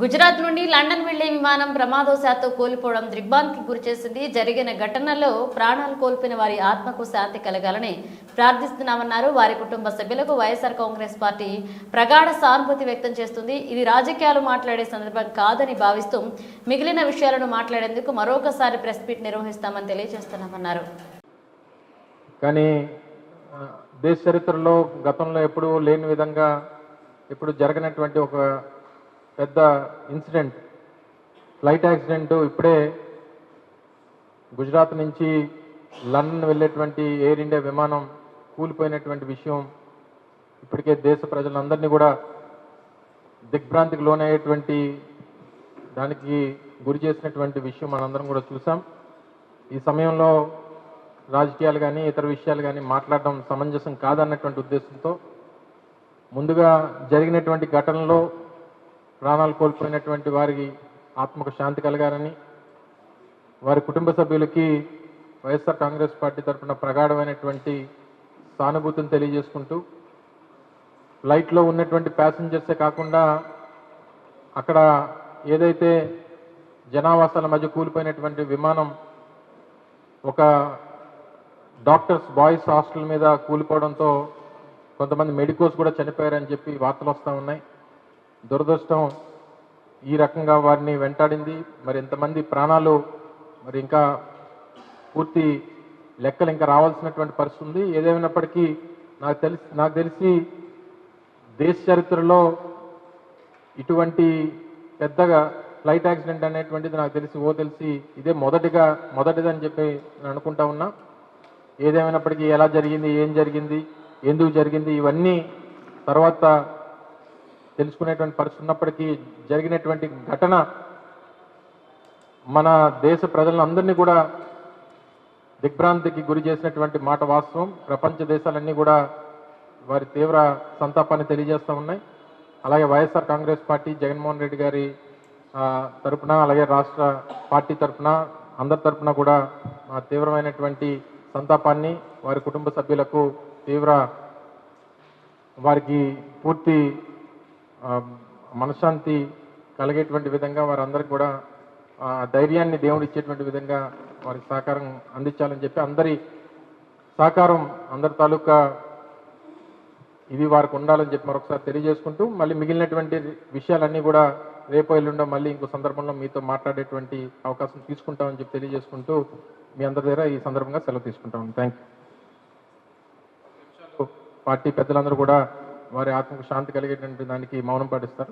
గుజరాత్ నుండి లండన్ వెళ్లే విమానం ప్రమాదవశాత్తు కూలిపోవడం దిగ్భ్రాంతికి గురిచేసింది. జరిగిన ఘటనలో ప్రాణాలు కోల్పోయిన వారి ఆత్మకు శాంతి కలగాలని ప్రార్థిస్తున్నామన్నారు. వారి కుటుంబ సభ్యులకు వైఎస్ఆర్ కాంగ్రెస్ పార్టీ ప్రగాఢ సానుభూతి వ్యక్తం చేస్తుంది. ఇది రాజకీయాలు మాట్లాడే సందర్భం కాదని భావిస్తూ మిగిలిన విషయాలను మాట్లాడేందుకు మరొకసారి ప్రెస్ మీట్ నిర్వహిస్తామని తెలియజేస్తున్నామన్నారు. కానీ దేశ చరిత్రలో గతంలో ఎప్పుడూ లేని విధంగా ఇప్పుడు జరగనటువంటి ఒక పెద్ద ఇన్సిడెంట్, ఫ్లైట్ యాక్సిడెంట్ ఇప్పుడే గుజరాత్ నుంచి లండన్ వెళ్ళేటువంటి ఎయిర్ ఇండియా విమానం కూలిపోయినటువంటి విషయం ఇప్పటికే దేశ ప్రజలందరినీ కూడా దిగ్భ్రాంతికి లోనయ్యేటువంటి దానికి గురి చేసినటువంటి విషయం మనందరం కూడా చూసాం. ఈ సమయంలో రాజకీయాలు కానీ ఇతర విషయాలు కానీ మాట్లాడడం సమంజసం కాదన్నటువంటి ఉద్దేశంతో ముందుగా జరిగినటువంటి ఘటనలో ప్రాణాలు కోల్పోయినటువంటి వారికి ఆత్మకు శాంతి కలగాలని, వారి కుటుంబ సభ్యులకి వైఎస్ఆర్ కాంగ్రెస్ పార్టీ తరఫున ప్రగాఢమైనటువంటి సానుభూతిని తెలియజేసుకుంటూ, ఫ్లైట్లో ఉన్నటువంటి ప్యాసింజర్సే కాకుండా అక్కడ ఏదైతే జనావాసాల మధ్య కూలిపోయినటువంటి విమానం ఒక డాక్టర్స్ బాయ్స్ హాస్టల్ మీద కూలిపోవడంతో కొంతమంది మెడికోస్ కూడా చనిపోయారని చెప్పి వార్తలు వస్తూ ఉన్నాయి. దురదృష్టం ఈ రకంగా వారిని వెంటాడింది. మరి ఎంతమంది ప్రాణాలు మరి ఇంకా పూర్తి లెక్కలు ఇంకా రావాల్సినటువంటి పరిస్థితి ఉంది. ఏదేమైనప్పటికీ నాకు తెలిసి దేశ చరిత్రలో ఇటువంటి పెద్దగా ఫ్లైట్ యాక్సిడెంట్ అనేటువంటిది నాకు తెలిసి ఇదే మొదటిదని చెప్పి నేను అనుకుంటా ఉన్నా. ఏదేమైనప్పటికీ ఎలా జరిగింది, ఏం జరిగింది, ఎందుకు జరిగింది ఇవన్నీ తర్వాత తెలుసుకునేటువంటి పరిస్థితి ఉన్నప్పటికీ జరిగినటువంటి ఘటన మన దేశ ప్రజలందరినీ కూడా దిగ్భ్రాంతికి గురి చేసినటువంటి మాట వాస్తవం. ప్రపంచ దేశాలన్నీ కూడా వారి తీవ్ర సంతాపాన్ని తెలియజేస్తూ ఉన్నాయి. అలాగే వైఎస్ఆర్ కాంగ్రెస్ పార్టీ జగన్మోహన్ రెడ్డి గారి తరఫున, అలాగే రాష్ట్ర పార్టీ తరఫున, అందరి తరఫున కూడా తీవ్రమైనటువంటి సంతాపాన్ని, వారి కుటుంబ సభ్యులకు వారికి పూర్తి మనశ్శాంతి కలిగేటువంటి విధంగా వారందరికీ కూడా ధైర్యాన్ని దేవుడు ఇచ్చేటువంటి విధంగా వారికి సహకారం అందించాలని చెప్పి అందరి సహకారం, అందరి తాలూకా ఇది వారికి ఉండాలని చెప్పి మరొకసారి తెలియజేసుకుంటూ, మళ్ళీ మిగిలినటువంటి విషయాలన్నీ కూడా రేపు ఎల్లుండో మళ్ళీ ఇంకో సందర్భంలో మీతో మాట్లాడేటువంటి అవకాశం తీసుకుంటామని చెప్పి తెలియజేసుకుంటూ మీ అందరి దగ్గర ఈ సందర్భంగా సెలవు తీసుకుంటాం. Thank you. పార్టీ పెద్దలందరూ కూడా వారి ఆత్మకు శాంతి కలిగేటువంటి దానికి మౌనం పాటిస్తారు.